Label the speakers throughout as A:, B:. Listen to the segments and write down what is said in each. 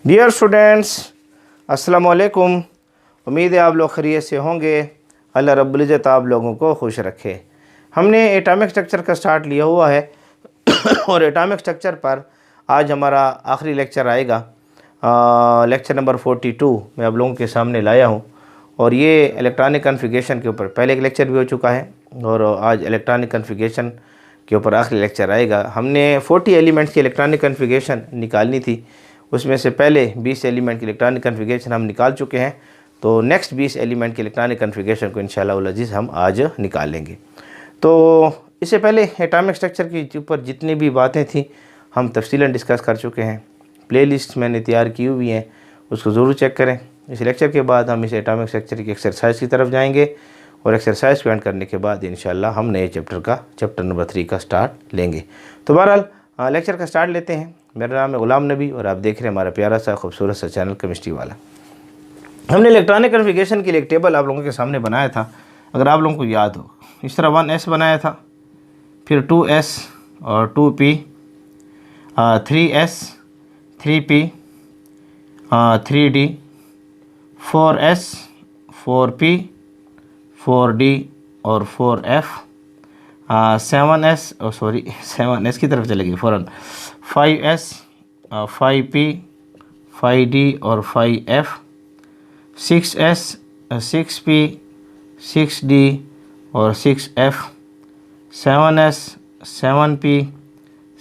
A: Dear students, अस्सलाम वालेकुम। उम्मीद है आप लोग खैरियत से होंगे। अल्लाह रब्बुल इज़्ज़त आप लोगों को खुश रखे। हमने एटॉमिक स्ट्रक्चर का स्टार्ट लिया हुआ है और एटॉमिक स्ट्रक्चर पर आज हमारा आखिरी लेक्चर आएगा। लेक्चर नंबर 42 मैं आप लोगों के सामने लाया हूँ और ये इलेक्ट्रॉनिक कॉन्फ़िगरेशन के ऊपर पहले एक लेक्चर भी हो चुका है और आज इलेक्ट्रॉनिक कॉन्फ़िगरेशन के ऊपर आखिरी लेक्चर आएगा। हमने 40 एलिमेंट्स की इलेक्ट्रॉनिक कॉन्फ़िगरेशन निकालनी थी, उसमें से पहले 20 एलिमेंट की इलेक्ट्रॉनिक कॉन्फ़िगरेशन हम निकाल चुके हैं। तो नेक्स्ट 20 एलिमेंट की इलेक्ट्रॉनिक कॉन्फ़िगरेशन को इंशाअल्लाह अज़ीज़ हम आज निकाल लेंगे। तो इससे पहले एटॉमिक स्ट्रक्चर के ऊपर जितनी भी बातें थी हम तफसीलन डिस्कस कर चुके हैं। प्लेलिस्ट मैंने तैयार की हुई है, उसको ज़रूर चेक करें। इस लेक्चर के बाद हम इस एटॉमिक स्ट्रक्चर की एक्सरसाइज की तरफ जाएंगे और एक्सरसाइज को एंड करने के बाद इंशाअल्लाह हम नए चैप्टर नंबर 3 का स्टार्ट लेंगे। तो बहरहाल लेक्चर का स्टार्ट लेते हैं। मेरा नाम है ग़ुलाम नबी और आप देख रहे हैं हमारा प्यारा सा खूबसूरत सा चैनल केमिस्ट्री वाला। हमने इलेक्ट्रॉनिक कॉन्फ़िगरेशन के लिए एक टेबल आप लोगों के सामने बनाया था, अगर आप लोगों को याद हो। इस तरह 1s बनाया था, फिर 2s और 2p, 3s, 3p, 3d, 4s, 4p, 4d और 4f, 7s 7s की तरफ चलेगी फ़ौरन, 5s, 5p, 5d और 5f, 6s, 6p, 6d और 6f, 7s, 7p,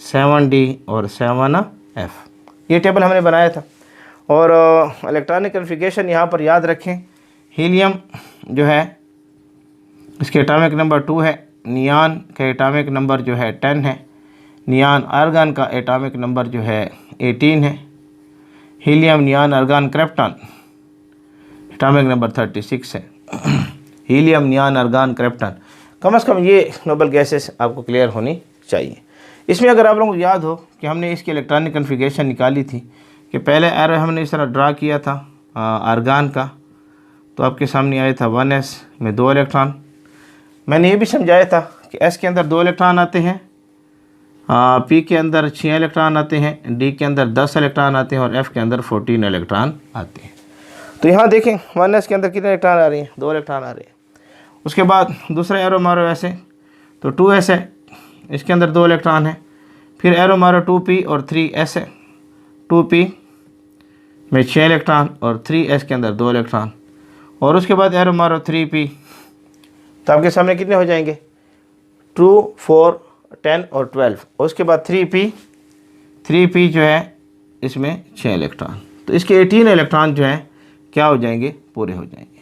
A: 7d और 7f। ये टेबल हमने बनाया था। और इलेक्ट्रॉनिक कॉन्फ़िगरेशन यहाँ पर याद रखें, हीलियम जो है इसके एटॉमिक नंबर 2 है, नियान का एटॉमिक नंबर जो है 10 है, नियान आर्गन का एटॉमिक नंबर जो है 18 है, helium neon argon krypton atomic number 36 है। हीलियम नियान आर्गन क्रिप्टॉन, कम से कम ये नोबल गैसेस आपको क्लियर होनी चाहिए। इसमें अगर आप लोगों को याद हो कि हमने इसकी इलेक्ट्रॉनिक कॉन्फ़िगरेशन निकाली थी कि पहले एरो हमने इस तरह ड्रा किया था आर्गन का, तो आपके सामने आया था 1s में 2 इलेक्ट्रॉन। मैंने ये भी समझाया था कि s के अंदर 2 इलेक्ट्रॉन आते हैं, p के अंदर 6 इलेक्ट्रॉन आते हैं, d के अंदर 10 इलेक्ट्रॉन आते हैं और f के अंदर 14 इलेक्ट्रॉन आते हैं। तो यहाँ देखें 1s के अंदर कितने इलेक्ट्रॉन आ रहे हैं, 2 इलेक्ट्रॉन आ रहे हैं। उसके बाद दूसरा एरो मारो ऐसे तो 2s है, इसके अंदर 2 इलेक्ट्रॉन है। फिर एरो मारो 2p और 3s है, 2p में 6 इलेक्ट्रॉन और 3s के अंदर 2 इलेक्ट्रॉन। और उसके बाद एरो मारो 3p, तो आपके सामने कितने हो जाएंगे, 2, 4, 10 और 12। और उसके बाद 3p जो है इसमें 6 इलेक्ट्रॉन, तो इसके 18 इलेक्ट्रॉन जो है क्या हो जाएंगे, पूरे हो जाएंगे।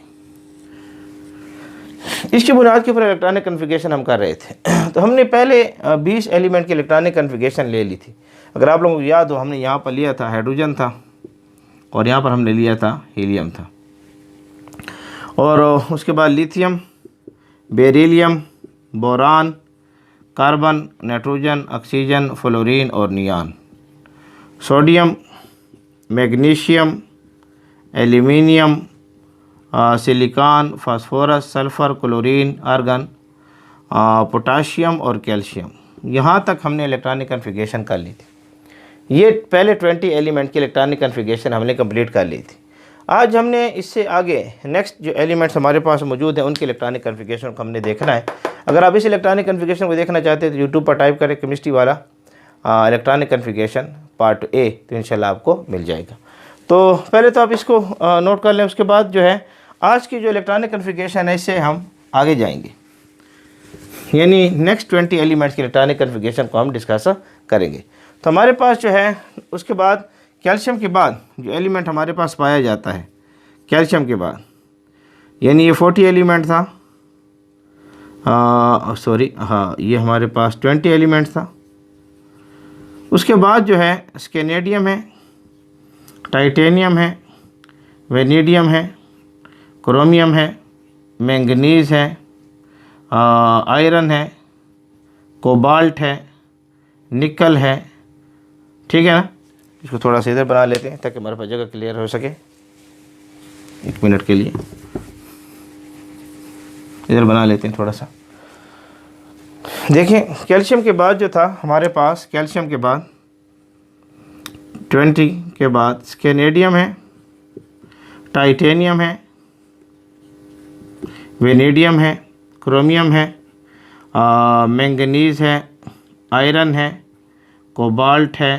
A: इसकी बुनियाद के ऊपर इलेक्ट्रॉनिक कॉन्फ़िगरेशन हम कर रहे थे। तो हमने पहले 20 एलिमेंट की इलेक्ट्रॉनिक कॉन्फ़िगरेशन ले ली थी। अगर आप लोगों को याद हो, हमने यहाँ पर लिया था हाइड्रोजन था और यहाँ पर हमने लिया था हीलियम था, और उसके बाद lithium, beryllium, boron, carbon, nitrogen, oxygen, fluorine और neon, sodium, magnesium, aluminium, silicon, phosphorus, sulphur, chlorine, argon, potassium और कैल्शियम। यहाँ तक हमने इलेक्ट्रॉनिक कॉन्फ़िगरेशन कर ली थी। ये पहले 20 एलिमेंट की इलेक्ट्रॉनिक कॉन्फ़िगरेशन हमने कंप्लीट कर ली थी। आज हमने इससे आगे नेक्स्ट जो एलिमेंट्स हमारे पास मौजूद हैं उनकी इलेक्ट्रॉनिक कॉन्फ़िगरेशन को हमने देखना है। अगर आप इस इलेक्ट्रॉनिक कॉन्फ़िगरेशन को देखना चाहते हैं तो यूट्यूब पर टाइप करें केमिस्ट्री वाला इलेक्ट्रॉनिक कॉन्फ़िगरेशन पार्ट ए, तो इंशाल्लाह आपको मिल जाएगा। तो पहले तो आप इसको नोट कर लें। उसके बाद जो है आज की जो इलेक्ट्रॉनिक कॉन्फ़िगरेशन है इससे हम आगे जाएंगे, यानी नेक्स्ट 20 एलिमेंट्स की इलेक्ट्रॉनिक कॉन्फ़िगरेशन को हम डिस्कस करेंगे। तो हमारे पास जो है उसके बाद कैल्शियम के बाद जो एलिमेंट हमारे पास पाया जाता है कैल्शियम के बाद, यानी ये 40 एलिमेंट था, ये हमारे पास 20 एलिमेंट था। उसके बाद जो है स्केनेडियम है, टाइटेनियम है, वेनेडियम है, क्रोमियम है, मैंगनीज़ है, आयरन है, कोबाल्ट है, निकल है। ठीक है ना। इसको थोड़ा सा इधर बना लेते हैं ताकि हमारे पास जगह क्लियर हो सके। 1 मिनट के लिए इधर बना लेते हैं थोड़ा सा। देखिए कैल्शियम के बाद जो था हमारे पास, कैल्शियम के बाद 20 के बाद स्केनेडियम है, टाइटेनियम है, वेनेडियम है, क्रोमियम है, मैंगनीज़ है, आयरन है, कोबाल्ट है,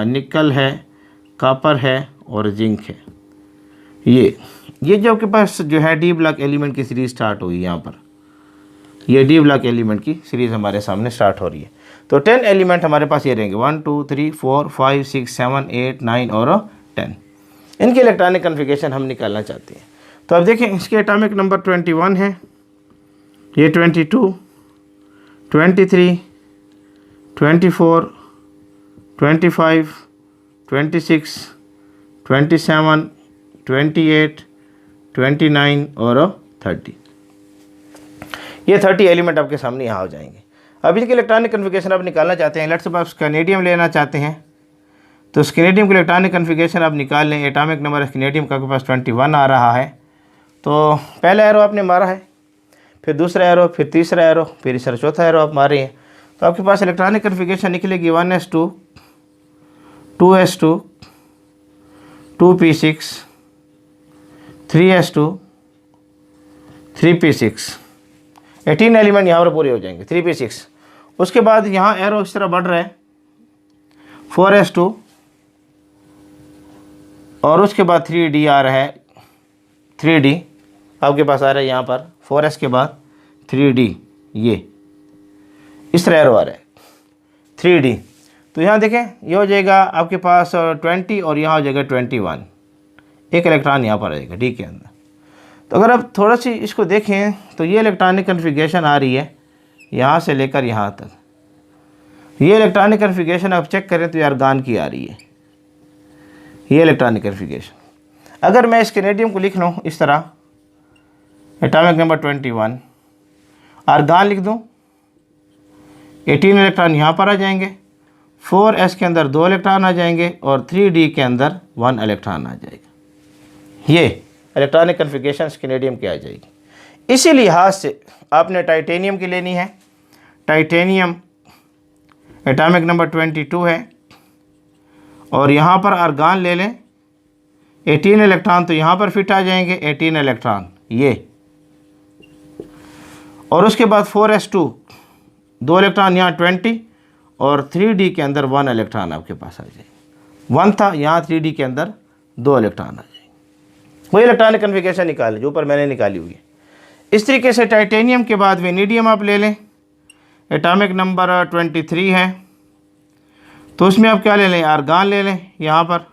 A: निकल है, कॉपर है और जिंक है। ये जो आपके पास जो है डी ब्लॉक एलिमेंट की सीरीज़ स्टार्ट हुई यहाँ पर, ये डी ब्लॉक एलिमेंट की सीरीज़ हमारे सामने स्टार्ट हो रही है। तो 10 एलिमेंट हमारे पास ये रहेंगे, 1 2 3 4 5 6 7 8 9 और 10। इनकी इलेक्ट्रॉनिक कन्फिगरेशन हम निकालना चाहते हैं। तो अब देखें, इसके एटॉमिक नंबर 21 है, ये 22, 23, 24, 25, 26, 27, 28, 29 और 30। ये 30 एलिमेंट आपके सामने यहाँ हो जाएंगे। अब इसकी इलेक्ट्रॉनिक कन्फिगरेशन आप निकालना चाहते हैं। लेट्स सपोज आप स्केनेडियम लेना चाहते हैं, तो स्केनेडियम की इलेक्ट्रॉनिक कन्फिगरेशन आप निकाल लें। एटॉमिक नंबर स्केनेडियम का आपके पास 21 आ रहा है। तो पहला एरो आपने मारा है, फिर दूसरा एरो, फिर तीसरा एरो, फिर इस चौथा एरो आप मारे हैं, तो आपके पास इलेक्ट्रॉनिक कन्फिगरेशन निकलेगी 1s2, 2s2, 2p6, 3s2, 3p6। 18 element यहाँ पर पूरे हो जाएंगे, 3p6। उसके बाद यहाँ एरो इस तरह बढ़ रहा है, 4s2, और उसके बाद 3d आ रहा है, 3d आपके पास आ रहा है यहाँ पर, 4s के बाद 3d, ये इस तरह एरो आ रहा है 3d। तो यहाँ देखें, ये हो जाएगा आपके पास 20 और यहाँ हो जाएगा 21, एक इलेक्ट्रॉन यहाँ पर आ जाएगा डी के अंदर। तो अगर आप थोड़ा सी इसको देखें तो ये इलेक्ट्रॉनिक कन्फिगरेशन आ रही है यहाँ से लेकर यहाँ तक। ये इलेक्ट्रॉनिक कन्फिगरेशन आप चेक करें तो ये आर्गन की आ रही है, ये इलेक्ट्रॉनिक कन्फिगरेशन। अगर मैं स्केनेडियम को लिख लूँ इस तरह, एटॉमिक नंबर 21, आर्गन लिख दूँ, 18 इलेक्ट्रॉन यहाँ पर आ जाएंगे, 4s के अंदर 2 इलेक्ट्रॉन आ जाएंगे और 3d के अंदर 1 इलेक्ट्रॉन आ जाएगा। ये इलेक्ट्रॉनिक कन्फिगरेशन स्केनेडियम की आ जाएगी। इसी लिहाज से आपने टाइटेनियम की लेनी है। टाइटेनियम एटॉमिक नंबर 22 है, और यहाँ पर आर्गन ले लें, 18 इलेक्ट्रॉन तो यहाँ पर फिट आ जाएंगे, 18 इलेक्ट्रॉन ये, और उसके बाद 4s2, 2 इलेक्ट्रॉन यहाँ 20, और 3d के अंदर 1 इलेक्ट्रॉन आपके पास आ जाएगा। 1 था, यहाँ 3d के अंदर 2 इलेक्ट्रॉन आ जाएंगे। वही इलेक्ट्रॉनिक कन्फिगरेशन निकालें जो ऊपर मैंने निकाली हुई है। इस तरीके से टाइटेनियम के बाद वेनेडियम आप ले लें, एटॉमिक नंबर 23 है, तो उसमें आप क्या ले लें, आर्गन ले लें यहाँ पर,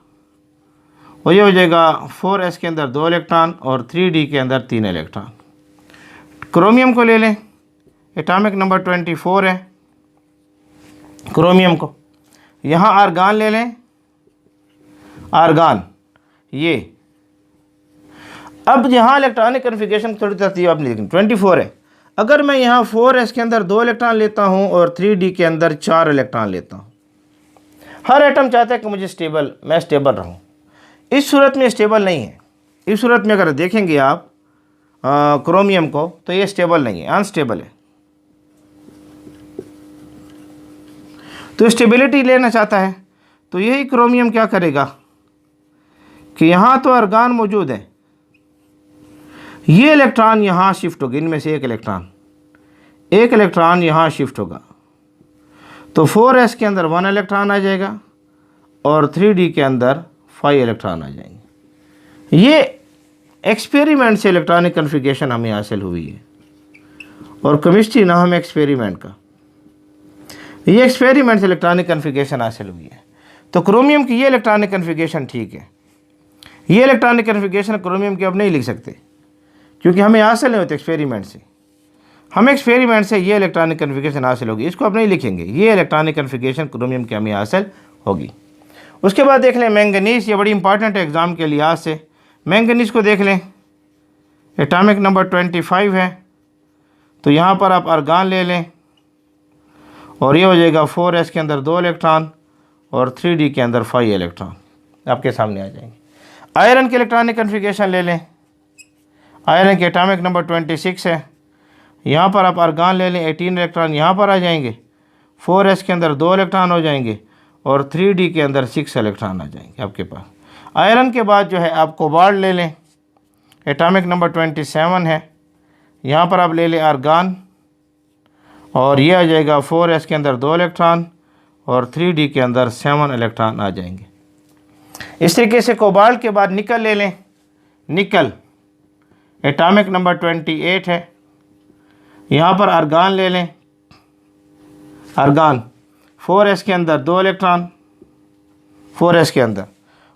A: और ये हो जाएगा 4s के अंदर 2 इलेक्ट्रॉन और 3d के अंदर 3 इलेक्ट्रॉन। क्रोमियम को ले लें, एटॉमिक नंबर 24 है, क्रोमियम को यहाँ आर्गन ले लें, आर्गन ये। अब यहाँ इलेक्ट्रॉनिक कन्फिगरेशन थोड़ी तरतीब आपने देखी, 24 है। अगर मैं यहाँ 4s के अंदर 2 इलेक्ट्रॉन लेता हूँ और 3d के अंदर 4 इलेक्ट्रॉन लेता हूँ, हर एटम चाहता है कि मुझे मैं स्टेबल रहूँ। इस सूरत में स्टेबल नहीं है। इस सूरत में अगर देखेंगे आप क्रोमियम को, तो ये स्टेबल नहीं है, अनस्टेबल है। तो स्टेबिलिटी लेना चाहता है, तो यही क्रोमियम क्या करेगा कि यहाँ तो आर्गन मौजूद है, ये इलेक्ट्रॉन यहाँ शिफ्ट होगा, इनमें से एक इलेक्ट्रॉन यहाँ शिफ्ट होगा, तो 4s के अंदर 1 इलेक्ट्रॉन आ जाएगा और 3d के अंदर 5 इलेक्ट्रॉन आ जाएंगे। ये एक्सपेरिमेंट से इलेक्ट्रॉनिक कन्फिगरेशन हमें हासिल हुई है, और केमिस्ट्री नाम है एक्सपेरिमेंट का। ये एक्सपेरिमेंट से इलेक्ट्रॉनिक कन्फिगरेशन हासिल हुई है। तो क्रोमियम की ये इलेक्ट्रॉनिक कन्फिगरेशन ठीक है। ये इलेक्ट्रॉनिक कन्फिगरेशन क्रोमियम की अब नहीं लिख सकते, क्योंकि हमें हासिल नहीं होते एक्सपेरिमेंट से। हमें एक्सपेरिमेंट से ये इलेक्ट्रॉनिक कन्फिगरेशन हासिल होगी, इसको अब नहीं लिखेंगे। ये इलेक्ट्रॉनिक कन्फिगरेशन क्रोमियम की हमें हासिल होगी। उसके बाद देख लें मैंगनीज, ये बड़ी इंपॉर्टेंट है एग्ज़ाम के लिहाज से। मैंगनीज को देख लें, एटॉमिक नंबर 25 है, तो यहाँ पर आप आर्गन ले लें, और ये हो जाएगा 4s के अंदर 2 इलेक्ट्रॉन और 3d के अंदर 5 इलेक्ट्रॉन आपके सामने आ जाएंगे। आयरन के इलेक्ट्रॉनिक कन्फिगरेशन ले लें, आयरन के एटॉमिक नंबर 26 है, यहाँ पर आप आर्गन ले लें, 18 इलेक्ट्रॉन यहाँ पर आ जाएंगे, 4s के अंदर 2 इलेक्ट्रॉन हो जाएंगे, और 3D के अंदर 6 इलेक्ट्रॉन आ जाएंगे आपके पास। आयरन के बाद जो है आप कोबाल्ट ले लें, एटॉमिक नंबर 27 है। यहाँ पर आप ले लें आर्गान, और ये आ जाएगा 4s के अंदर 2 इलेक्ट्रॉन और 3D के अंदर 7 इलेक्ट्रॉन आ जाएंगे। इस तरीके से कोबाल्ट के बाद निकल ले लें, निकल एटॉमिक नंबर 28 है। यहाँ पर आर्गान ले लें, आर्गान 4s के अंदर 2 इलेक्ट्रॉन, 4s के अंदर,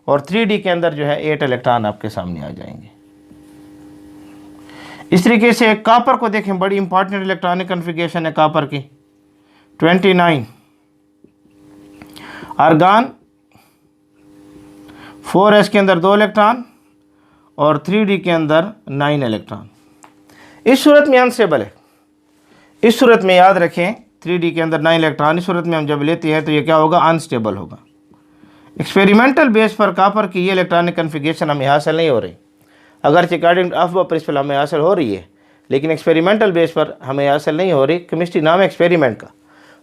A: और 3D के अंदर जो है 8 इलेक्ट्रॉन आपके सामने आ जाएंगे। इस तरीके से कॉपर को देखें, बड़ी इंपॉर्टेंट इलेक्ट्रॉनिक कन्फिगरेशन है कॉपर की। 29 आर्गान 4s के अंदर 2 इलेक्ट्रॉन और 3D के अंदर 9 इलेक्ट्रॉन। इस सूरत में अनस्टेबल है। इस सूरत में याद रखें 3D के अंदर 9 इलेक्ट्रॉन, इस सूरत में हम जब लेते हैं तो ये क्या होगा, अनस्टेबल होगा। एक्सपेरिमेंटल बेस पर कॉपर की ये इलेक्ट्रॉनिक कन्फिगरेशन हमें हासिल नहीं हो रही, अगरचे अकॉर्डिंग टू अफवा प्रिंसिपल हमें हासिल हो रही है, लेकिन एक्सपेरिमेंटल बेस पर हमें हासिल नहीं हो रही। केमिस्ट्री नाम है एक्सपेरिमेंट का।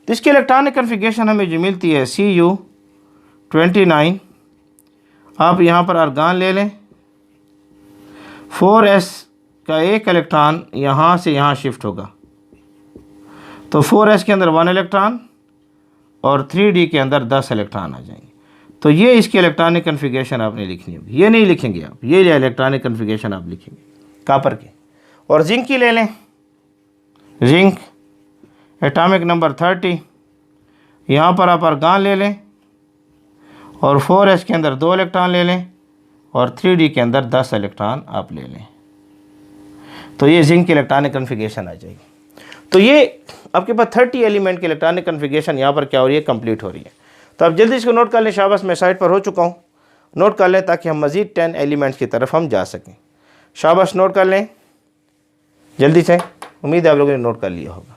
A: तो इसकी इलेक्ट्रॉनिक कन्फिगरेशन हमें जो मिलती है Cu29, आप यहाँ पर आर्गान ले लें, 4s का 1 इलेक्ट्रॉन यहाँ से यहाँ शिफ्ट होगा, तो 4s के अंदर 1 इलेक्ट्रॉन और 3D के अंदर 10 इलेक्ट्रॉन आ जाएंगे। तो ये इसकी इलेक्ट्रॉनिक कन्फिगरेशन आपने लिखनी होगी, ये नहीं लिखेंगे आप, ये इलेक्ट्रॉनिक कन्फिगरेशन आप लिखेंगे कॉपर की। और जिंक की ले लें, जिंक एटॉमिक नंबर 30, यहाँ पर आप आर्गान ले लें और 4s के अंदर 2 इलेक्ट्रॉन ले लें और 3D के अंदर 10 इलेक्ट्रॉन आप ले लें, तो ये जिंक की इलेक्ट्रॉनिक कन्फिगरेशन आ जाएगी। तो ये आपके पास 30 एलिमेंट की इलेक्ट्रॉनिक कन्फिगरेशन यहाँ पर क्या हो रही है, कंप्लीट हो रही है। तो आप जल्दी इसको नोट कर लें, शाबाश मैं साइट पर हो चुका हूँ, नोट कर लें ताकि हम मज़ीद 10 एलिमेंट्स की तरफ हम जा सकें। शाबाश नोट कर लें जल्दी से, उम्मीद है आप लोगों ने नोट कर लिया होगा।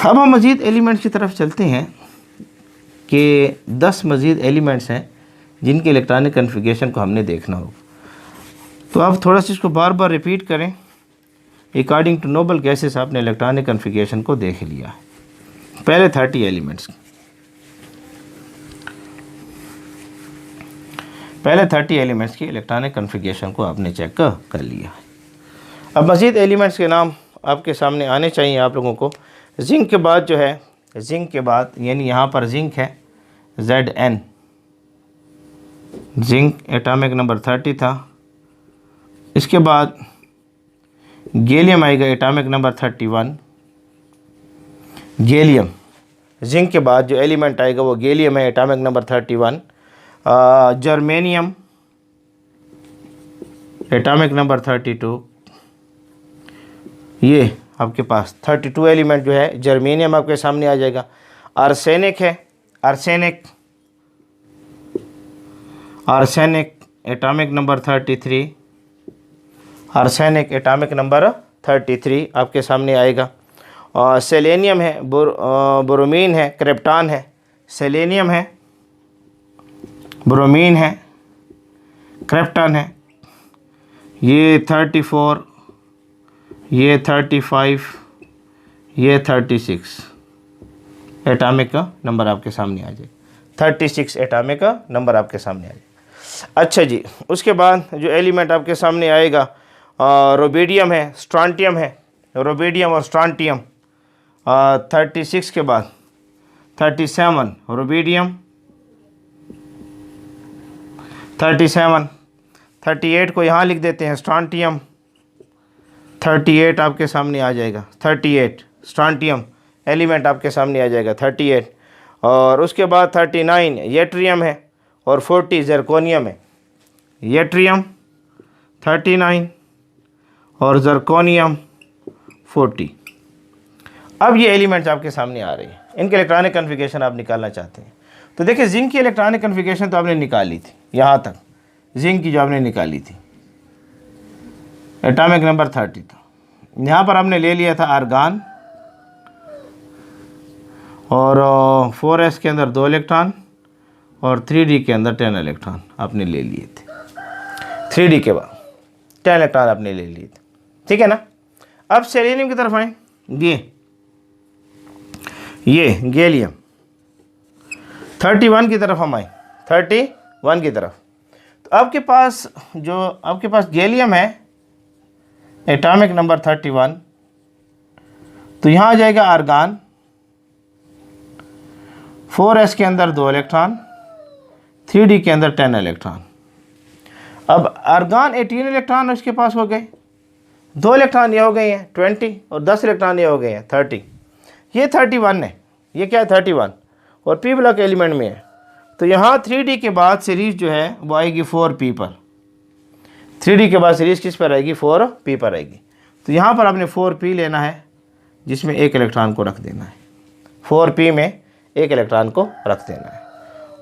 A: अब हम मज़ीद एलिमेंट्स की तरफ चलते हैं कि 10 मज़ीद एलिमेंट्स हैं जिनके इलेक्ट्रॉनिक कन्फिगरेशन को हमने देखना होगा। तो आप थोड़ा सा इसको बार बार रिपीट करें। अकॉर्डिंग टू नोबल गैसेस आपने इलेक्ट्रॉनिक कन्फिगरेशन को देख लिया है। पहले 30 एलिमेंट्स, पहले 30 एलिमेंट्स की इलेक्ट्रॉनिक कन्फिगरेशन को आपने चेक कर लिया है। अब मज़ीद एलिमेंट्स के नाम आपके सामने आने चाहिए आप लोगों को। जिंक के बाद जो है, जिंक के बाद यानी यहाँ पर जिंक है Zn, जिंक एटॉमिक नंबर 30 था। इसके बाद गैलियम आएगा एटॉमिक नंबर 31, गैलियम, जिंक के बाद जो एलिमेंट आएगा वो गैलियम है atomic number 31। Germanium atomic number 32, ये आपके पास 32 एलिमेंट जो है जर्मेनियम आपके सामने आ जाएगा। आर्सेनिक है, arsenic, arsenic atomic number 33, arsenic atomic number 33 आपके सामने आएगा। और सेलेनियम है, ब्रोमीन है, क्रिप्टॉन है, सेलेनियम है, ब्रोमीन है, क्रिप्टॉन है। ये 34, ये 35, ये 36 एटॉमिक का नंबर आपके सामने आ जाए। 36 एटॉमिक का नंबर आपके सामने आ जाए। अच्छा जी, उसके बाद जो एलिमेंट आपके सामने आएगा रोबेडियम है, स्ट्रॉन्टियम है, रोबेडियम और स्ट्रॉन्टियम। 36 के बाद 37 रोबेडियम, 37, 38 को यहाँ लिख देते हैं स्ट्रॉन्टियम, 38 आपके सामने आ जाएगा। 38 स्ट्रॉन्टियम एलिमेंट आपके सामने आ जाएगा 38। और उसके बाद 39 येट्रियम है और 40 जर्कोनियम है। येट्रियम 39 और जर्कोनियम 40। अब ये एलिमेंट्स आपके सामने आ रही हैं, इनके इलेक्ट्रॉनिक कन्फिगरेशन आप निकालना चाहते हैं। तो देखिए जिंक की इलेक्ट्रॉनिक कन्फिगरेशन तो आपने निकाली थी, यहाँ तक जिंक की जो आपने निकाली थी एटॉमिक नंबर 30 था। यहाँ पर हमने ले लिया था आर्गान और 4s के अंदर 2 इलेक्ट्रॉन और 3D के अंदर 10 इलेक्ट्रॉन आपने ले लिए थे। 3D के बाद 10 इलेक्ट्रॉन आपने ले लिए थे, ठीक है ना। अब सेलेनियम की तरफ आए, ये गैलियम, 31 की तरफ हम आए, 31 की तरफ। तो आपके पास गैलियम है एटॉमिक नंबर 31, तो यहाँ आ जाएगा आर्गान, 4s के अंदर 2 इलेक्ट्रॉन, 3d के अंदर 10 इलेक्ट्रॉन। अब आर्गान 18 इलेक्ट्रॉन उसके पास हो गए, 2 इलेक्ट्रॉन ये हो गए हैं 20 और 10 इलेक्ट्रॉन ये हो गए हैं 30। ये 31 है, ये क्या है 31 और पी ब्लॉक एलिमेंट में है। तो यहाँ 3d के बाद सीरीज जो है वो आएगी 4p पर। 3d के बाद सीरीज किस पर आएगी, 4p पर आएगी। तो यहाँ पर आपने 4p लेना है जिसमें 1 इलेक्ट्रॉन को रख देना है, 4p में 1 इलेक्ट्रॉन को रख देना है।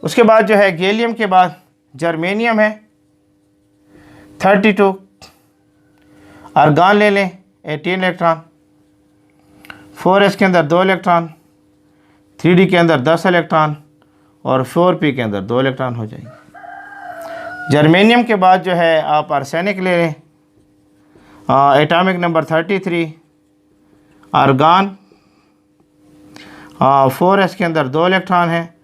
A: उसके बाद जो है गैलियम के बाद जर्मेनियम है 32, आर्गान ले लें 18 इलेक्ट्रॉन, 4s के अंदर 2 इलेक्ट्रॉन, 3d के अंदर 10 इलेक्ट्रॉन और 4p के अंदर 2 इलेक्ट्रॉन हो जाएंगे। जर्मेनियम के बाद जो है आप आर्सेनिक ले लें, एटॉमिक नंबर 33, आर्गान 4s के अंदर 2 इलेक्ट्रॉन है,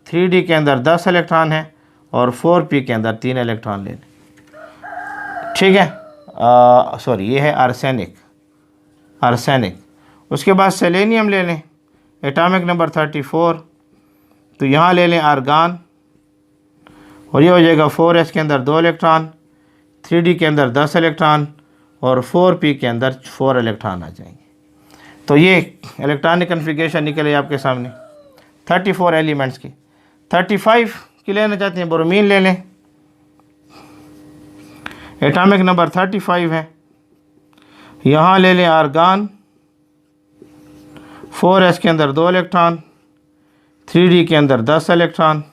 A: 3d के अंदर 10 इलेक्ट्रॉन है और 4p के अंदर 3 इलेक्ट्रॉन ले लें। ठीक है, सॉरी ये है आर्सेनिक। उसके बाद सेलेनियम ले लें, एटॉमिक नंबर 34, तो यहाँ ले लें आर्गान और ये हो जाएगा 4s के अंदर 2 इलेक्ट्रॉन, 3d के अंदर 10 इलेक्ट्रॉन और 4p के अंदर 4 इलेक्ट्रॉन आ जाएंगे। तो ये इलेक्ट्रॉनिक कन्फिगरेशन निकले आपके सामने 34 एलिमेंट्स की। 35 की लेना चाहते हैं, ब्रोमीन ले लें, एटॉमिक नंबर 35 है, यहाँ ले लें आर्गान, 4s के अंदर 2 इलेक्ट्रॉन, 3d के अंदर 10 इलेक्ट्रॉन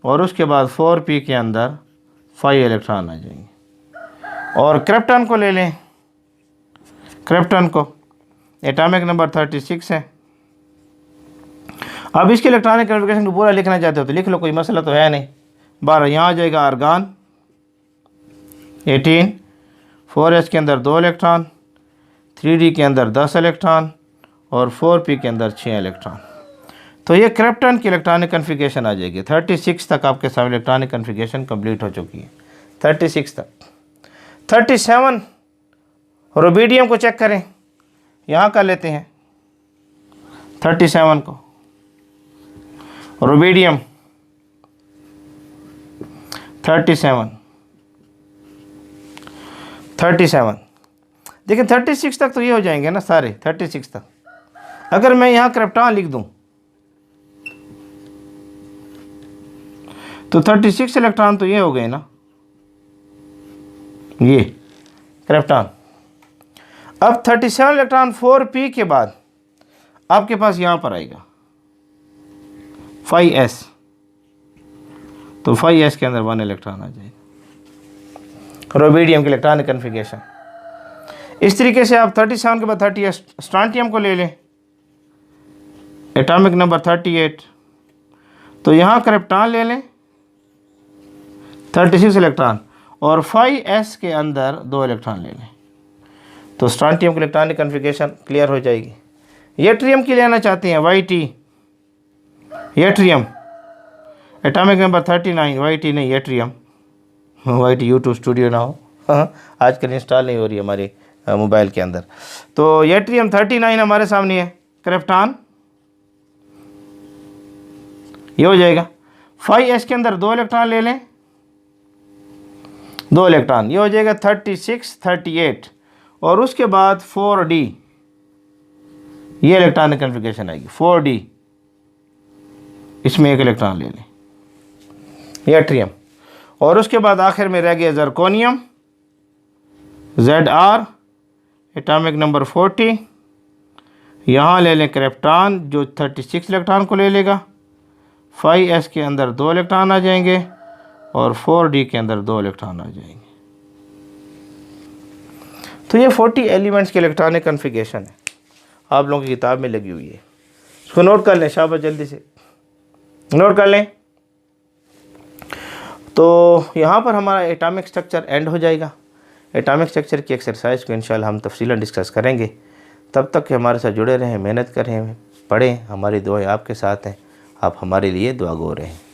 A: और उसके बाद 4p के अंदर 5 इलेक्ट्रॉन आ जाएंगे। और क्रिप्टन को ले लें, क्रिप्टन को एटॉमिक नंबर 36 है। अब इसके इलेक्ट्रॉनिक कन्फिगरेशन को पूरा लिखना चाहते हो तो लिख लो, कोई मसला तो है नहीं। 12 यहाँ आ जाएगा आर्गान 18, 4s के अंदर 2 इलेक्ट्रॉन, 3d के अंदर 10 इलेक्ट्रॉन और 4p के अंदर 6 इलेक्ट्रॉन। तो ये क्रिप्टन की इलेक्ट्रॉनिक कन्फिगरेशन आ जाएगी। 36 तक आपके सामने इलेक्ट्रॉनिक कन्फिगरेशन कंप्लीट हो चुकी है, 36 तक। 37 रुबिडियम को चेक करें, यहाँ कर लेते हैं 37 को, रुबिडियम 37 देखिए 36 तक तो ये हो जाएंगे ना सारे, 36 तक। अगर मैं यहाँ क्रिप्टॉन लिख दूँ तो 36 इलेक्ट्रॉन तो ये हो गए ना, ये क्रिप्टॉन। अब 37 इलेक्ट्रॉन 4p के बाद आपके पास यहाँ पर आएगा 5s, तो 5s के अंदर 1 इलेक्ट्रॉन आ जाएगा। रुबिडियम की इलेक्ट्रॉनिक कन्फिगरेशन इस तरीके से। आप 37 के बाद 30s स्ट्रांटियम को ले लें, एटॉमिक नंबर 38, तो यहाँ क्रिप्टॉन ले लें 36 इलेक्ट्रॉन और 5s के अंदर 2 इलेक्ट्रॉन ले लें, तो स्ट्रांटियम की इलेक्ट्रॉनिक कन्फिगरेशन क्लियर हो जाएगी। येट्रियम की लेना चाहते हैं, YT yttrium, atomic number 39, YT नहीं येट्रियम, YT YouTube स्टूडियो ना हो, आजकल इंस्टॉल नहीं हो रही हमारे मोबाइल के अंदर। तो येट्रियम 39 हमारे सामने है, क्रिप्टॉन ये हो जाएगा। 5s के अंदर 2 इलेक्ट्रॉन ले लें, 2 इलेक्ट्रॉन, ये हो जाएगा 36, 38 और उसके बाद 4d, ये इलेक्ट्रॉनिक कन्फिगरेशन आएगी 4d, इसमें 1 इलेक्ट्रॉन ले लें येट्रियम। और उसके बाद आखिर में रह गया जर्कोनियम, ZR एटॉमिक नंबर 40, यहाँ ले लें क्रिप्टॉन जो 36 इलेक्ट्रॉन को ले लेगा, 5s के अंदर 2 इलेक्ट्रॉन आ जाएंगे और 4d के अंदर 2 इलेक्ट्रॉन आ जाएंगे। तो ये 40 एलिमेंट्स के इलेक्ट्रॉनिक कन्फिगरेशन है, आप लोगों की किताब में लगी हुई है, इसको नोट कर लें, शाबाश जल्दी से नोट कर लें। तो यहाँ पर हमारा एटॉमिक स्ट्रक्चर एंड हो जाएगा। एटॉमिक स्ट्रक्चर की एक्सरसाइज को इंशाल्लाह हम तफसीलन डिस्कस करेंगे। तब तक कि हमारे साथ जुड़े रहें, मेहनत करें, पढ़ें। हमारी दुआएं आपके साथ हैं। आप हमारे लिए दुआ गो रहें।